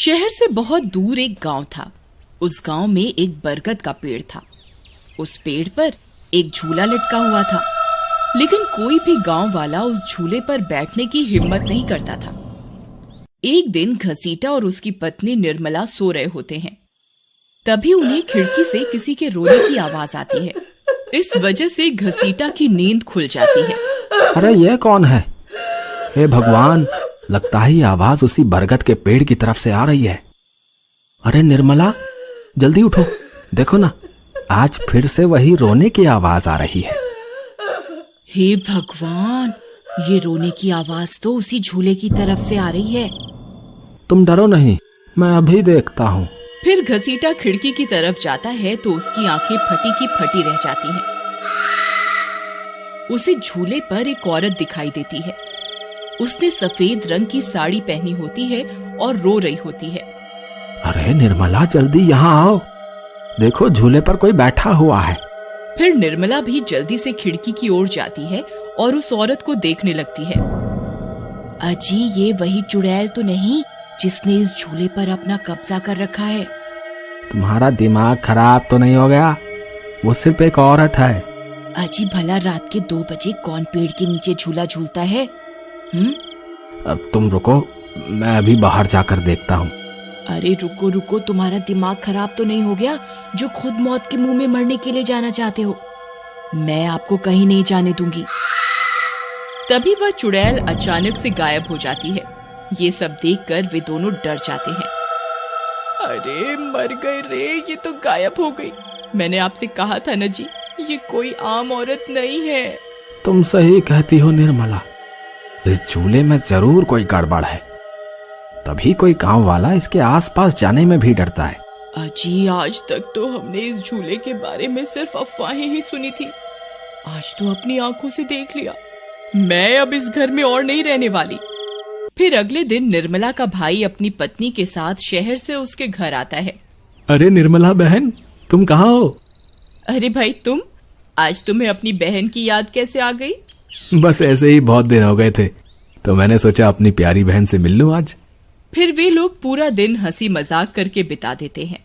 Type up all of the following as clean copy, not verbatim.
शहर से बहुत दूर एक गांव था। उस गांव में एक बरगद का पेड़ था। उस पेड़ पर एक झूला लटका हुआ था, लेकिन कोई भी गांव वाला उस झूले पर बैठने की हिम्मत नहीं करता था। एक दिन घसीटा और उसकी पत्नी निर्मला सो रहे होते हैं। तभी उन्हें खिड़की से किसी के रोने की आवाज आती है। इस वजह से घसीटा की नींद खुल जाती है। अरे ये कौन है? हे भगवान, लगता है ये आवाज उसी बरगद के पेड़ की तरफ से आ रही है। अरे निर्मला, जल्दी उठो, देखो ना, आज फिर से वही रोने की आवाज आ रही है। हे भगवान, ये रोने की आवाज तो उसी झूले की तरफ से आ रही है। तुम डरो नहीं, मैं अभी देखता हूँ। फिर घसीटा खिड़की की तरफ जाता है तो उसकी आंखें फटी की फटी रह जाती हैं। उसे झूले पर एक औरत दिखाई देती है। उसने सफेद रंग की साड़ी पहनी होती है और रो रही होती है। अरे निर्मला, जल्दी यहाँ आओ, देखो झूले पर कोई बैठा हुआ है। फिर निर्मला भी जल्दी से खिड़की की ओर जाती है और उस औरत को देखने लगती है। अजी, ये वही चुड़ैल तो नहीं जिसने इस झूले पर अपना कब्जा कर रखा है? तुम्हारा दिमाग खराब तो नहीं हो गया? वो सिर्फ एक औरत है। अजी, भला रात के 2 बजे कौन पेड़ के नीचे झूला झूलता है? अब तुम रुको, मैं अभी बाहर जाकर देखता हूँ। अरे रुको रुको, तुम्हारा दिमाग खराब तो नहीं हो गया जो खुद मौत के मुंह में मरने के लिए जाना चाहते हो? मैं आपको कहीं नहीं जाने दूंगी। तभी वह चुड़ैल अचानक से गायब हो जाती है। ये सब देखकर वे दोनों डर जाते हैं। अरे मर गए रे, ये तो गायब हो गई। मैंने आपसे कहा था ना जी, ये कोई आम औरत नहीं है। तुम सही कहती हो निर्मला, इस झूले में जरूर कोई गड़बड़ है, तभी कोई गांव वाला इसके आसपास जाने में भी डरता है। अजी, आज तक तो हमने इस झूले के बारे में सिर्फ अफवाहें ही सुनी थी। आज तो अपनी आंखों से देख लिया। मैं अब इस घर में और नहीं रहने वाली। फिर अगले दिन निर्मला का भाई अपनी पत्नी के साथ शहर से उसके घर आता है। अरे निर्मला बहन, तुम कहाँ हो? अरे भाई, तुम आज तुम्हें अपनी बहन की याद कैसे आ गई? बस ऐसे ही बहुत दिन हो गए थे, तो मैंने सोचा अपनी प्यारी बहन से मिल लूं आज। फिर वे लोग पूरा दिन हंसी मजाक करके बिता देते हैं।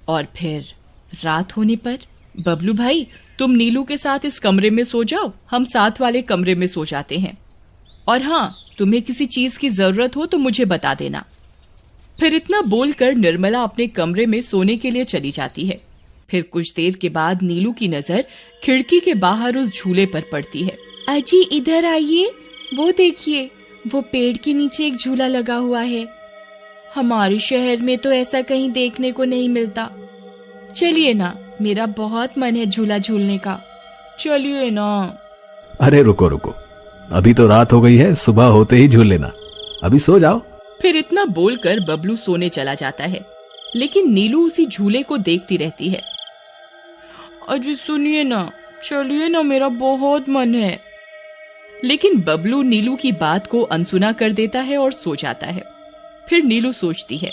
और फिर रात होने पर, बबलू भाई, तुम नीलू के साथ इस कमरे में सो जाओ, हम साथ वाले कमरे में सो जाते हैं। और हाँ, तुम्हें किसी चीज की जरूरत हो तो मुझे बता देना। फिर इतना बोलकर निर्मला अपने कमरे में सोने के लिए चली जाती है। फिर कुछ देर के बाद नीलू की नजर खिड़की के बाहर उस झूले पर पड़ती है। अजी, इधर आइए, वो देखिए, वो पेड़ के नीचे एक झूला लगा हुआ है। हमारे शहर में तो ऐसा कहीं देखने को नहीं मिलता। चलिए ना, मेरा बहुत मन है झूला झूलने का, चलिए ना। अरे रुको रुको, अभी तो रात हो गई है, सुबह होते ही झूल लेना, अभी सो जाओ। फिर इतना बोलकर बबलू सोने चला जाता है, लेकिन नीलू उसी झूले को देखती रहती है। अजी सुनिए ना, चलिए ना, मेरा बहुत मन है। लेकिन बबलू नीलू की बात को अनसुना कर देता है और सो जाता है। फिर नीलू सोचती है,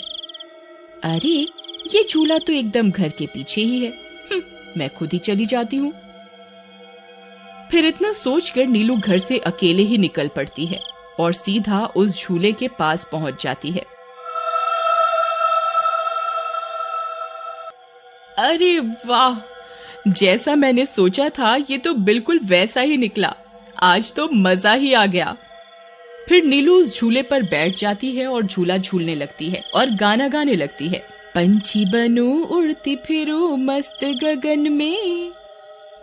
अरे ये झूला तो एकदम घर के पीछे ही है, मैं खुद ही चली जाती हूँ। फिर इतना सोचकर नीलू घर से अकेले ही निकल पड़ती है और सीधा उस झूले के पास पहुंच जाती है। अरे वाह, जैसा मैंने सोचा था ये तो बिल्कुल वैसा ही निकला। आज तो मजा ही आ गया। फिर नीलू उस झूले पर बैठ जाती है और झूला झूलने लगती है और गाना गाने लगती है। पंछी बनूं उड़ती फिरूं मस्त गगन में,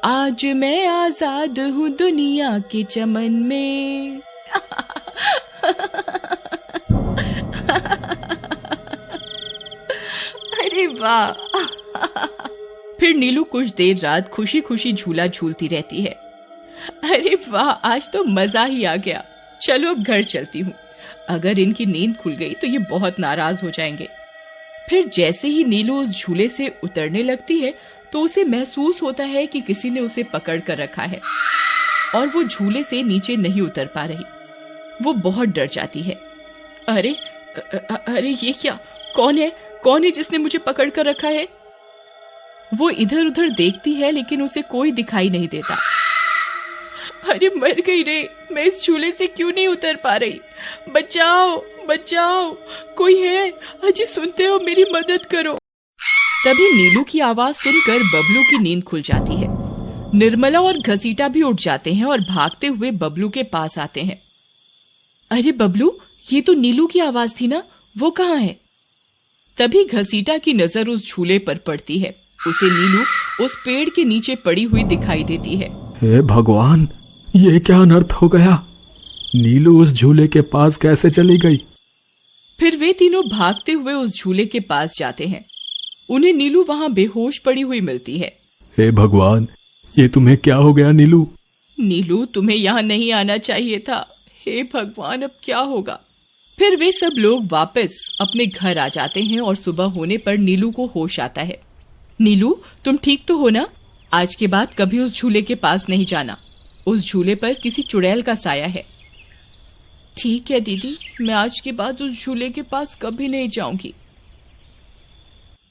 आज मैं आजाद हूँ दुनिया के चमन में। अरे वाह। फिर नीलू कुछ देर रात खुशी खुशी झूला झूलती रहती है। अरे वाह, आज तो मजा ही आ गया। चलो अब घर चलती हूँ, अगर इनकी नींद खुल गई तो ये बहुत नाराज हो जाएंगे। फिर जैसे ही नीलू उस झूले से उतरने लगती है तो उसे महसूस होता है कि किसी ने उसे पकड़ कर रखा है और वो झूले से नीचे नहीं उतर पा रही। वो बहुत डर जाती है। अरे अरे ये क्या, कौन है जिसने मुझे पकड़ कर रखा है? वो इधर उधर देखती है लेकिन उसे कोई दिखाई नहीं देता। अरे मर गई रे, मैं इस झूले से क्यों नहीं उतर पा रही? बचाओ बचाओ, कोई है? अजी सुनते हो, मेरी मदद करो। तभी नीलू की आवाज सुनकर बबलू की नींद खुल जाती है। निर्मला और घसीटा भी उठ जाते हैं और भागते हुए बबलू के पास आते हैं। अरे बबलू, ये तो नीलू की आवाज थी ना, वो कहाँ है? तभी घसीटा की नजर उस झूले पर पड़ती है। उसे नीलू उस पेड़ के नीचे पड़ी हुई दिखाई देती है। हे भगवान, ये क्या अनर्थ हो गया? नीलू उस झूले के पास कैसे चली गई? फिर वे तीनों भागते हुए उस झूले के पास जाते हैं। उन्हें नीलू वहां बेहोश पड़ी हुई मिलती है। हे भगवान, ये तुम्हें क्या हो गया नीलू? नीलू, तुम्हें यहाँ नहीं आना चाहिए था। हे भगवान, अब क्या होगा? फिर वे सब लोग वापस अपने घर आ जाते हैं और सुबह होने पर नीलू को होश आता है। नीलू, तुम ठीक तो हो ना? आज के बाद कभी उस झूले के पास नहीं जाना। उस झूले पर किसी चुड़ैल का साया है। ठीक है दीदी, मैं आज के बाद उस झूले के पास कभी नहीं जाऊंगी।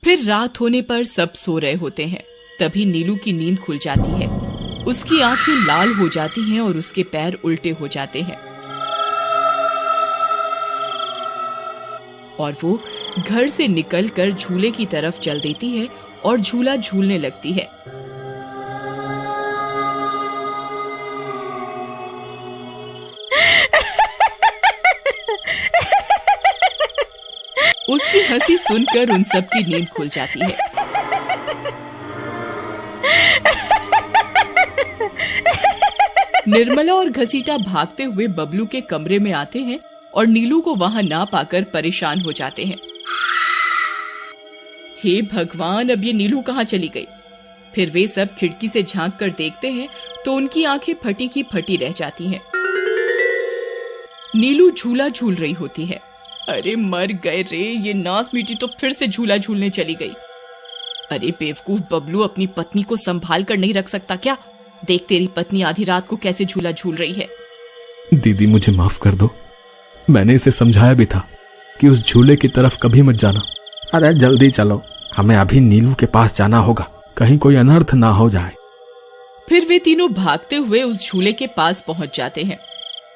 फिर रात होने पर सब सो रहे होते हैं। तभी नीलू की नींद खुल जाती है। उसकी आंखें लाल हो जाती हैं और उसके पैर उल्टे हो जाते हैं और वो घर से निकलकर झूले की तरफ चल देती है और झूला झूलने लगती है। उसकी हंसी सुनकर उन सब की नींद खुल जाती है। निर्मला और घसीटा भागते हुए बबलू के कमरे में आते हैं और नीलू को वहां ना पाकर परेशान हो जाते हैं। हे भगवान, अब ये नीलू कहाँ चली गई? फिर वे सब खिड़की से झांक कर देखते हैं तो उनकी आंखें फटी की फटी रह जाती हैं। नीलू झूला झूल रही होती है। अरे मर गए रे, ये नास मीठी तो फिर से झूला झूलने चली गई। अरे बेवकूफ बबलू, अपनी पत्नी को संभाल कर नहीं रख सकता क्या? देख, तेरी पत्नी आधी रात को कैसे झूला झूल रही है। दीदी, मुझे माफ कर दो। मैंने इसे समझाया भी था कि उस झूले की तरफ कभी मत जाना। अरे जल्दी चलो, हमें अभी नीलू के पास जाना होगा, कहीं कोई अनर्थ ना हो जाए। फिर वे तीनों भागते हुए उस झूले के पास पहुंच जाते हैं।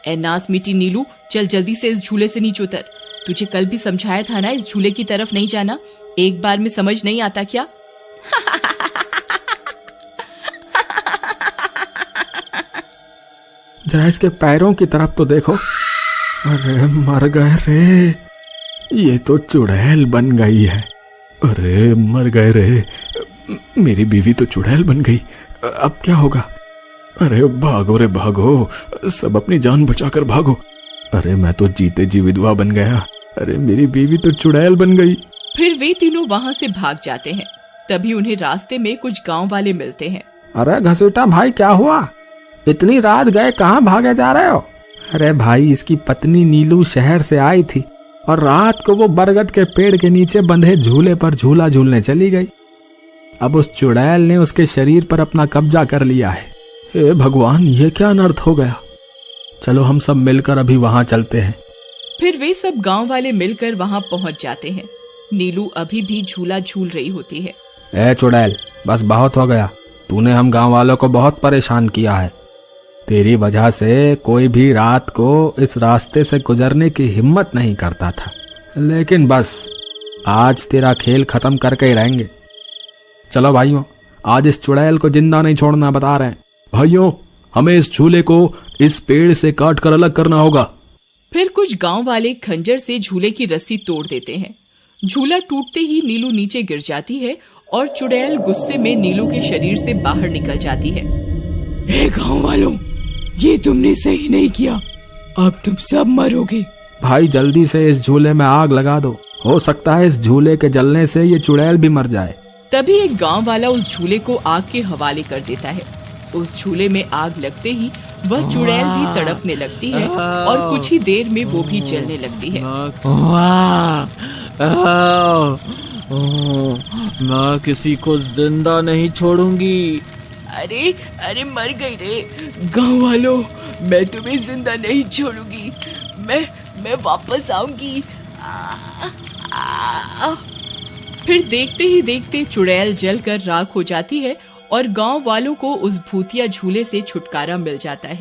ए नास मीठी नीलू, चल जल्दी से इस झूले से नीचे उतर। तुझे कल भी समझाया था ना, इस झूले की तरफ नहीं जाना। एक बार में समझ नहीं आता क्या? जरा इसके पैरों की तरफ तो देखो। अरे मर गए रे, ये तो चुड़ैल बन गई है। अरे मर गए रे, मेरी बीवी तो चुड़ैल बन गई। अब क्या होगा? अरे भागो रे भागो, सब अपनी जान बचाकर भागो। अरे मैं तो जीते जी विधवा बन गया। अरे मेरी बीवी तो चुड़ैल बन गई। फिर वे तीनों वहां से भाग जाते हैं। तभी उन्हें रास्ते में कुछ गांव वाले मिलते हैं। अरे घसीटा भाई, क्या हुआ? इतनी रात गए कहाँ भागे जा रहे हो? अरे भाई, इसकी पत्नी नीलू शहर से आई थी और रात को वो बरगद के पेड़ के नीचे बंधे झूले पर झूला झूलने चली गई। अब उस चुड़ैल ने उसके शरीर पर अपना कब्जा कर लिया है। हे भगवान, ये क्या अनर्थ हो गया? चलो हम सब मिलकर अभी वहां चलते हैं। फिर वे सब गांव वाले मिलकर वहां पहुंच जाते हैं। नीलू अभी भी झूला झूल रही होती है। ए चुड़ैल, बस बहुत हो गया। तूने हम गांव वालों को बहुत परेशान किया है। तेरी वजह से कोई भी रात को इस रास्ते से गुजरने की हिम्मत नहीं करता था, लेकिन बस आज तेरा खेल खत्म करके ही रहेंगे। चलो भाइयों, आज इस चुड़ैल को जिंदा नहीं छोड़ना, बता रहे हैं। भाइयों, हमें इस झूले को इस पेड़ से काट कर अलग करना होगा। फिर कुछ गांव वाले खंजर से झूले की रस्सी तोड़ देते हैं। झूला टूटते ही नीलू नीचे गिर जाती है और चुड़ैल गुस्से में नीलू के शरीर से बाहर निकल जाती है। हे गांव वालों, ये तुमने सही नहीं किया, अब तुम सब मरोगे। भाई जल्दी से इस झूले में आग लगा दो, हो सकता है इस झूले के जलने से ये चुड़ैल भी मर जाए। तभी एक गांव वाला उस झूले को आग के हवाले कर देता है। उस झूले में आग लगते ही वह चुड़ैल भी तड़पने लगती है और कुछ ही देर में वो भी जलने लगती है। मैं किसी को जिंदा नहीं छोड़ूंगी। अरे अरे मर गई रे। गांव वालों, मैं तुम्हें जिंदा नहीं छोड़ूंगी, मैं वापस आऊंगी। फिर देखते ही देखते चुड़ैल जलकर राख हो जाती है और गांव वालों को उस भूतिया झूले से छुटकारा मिल जाता है।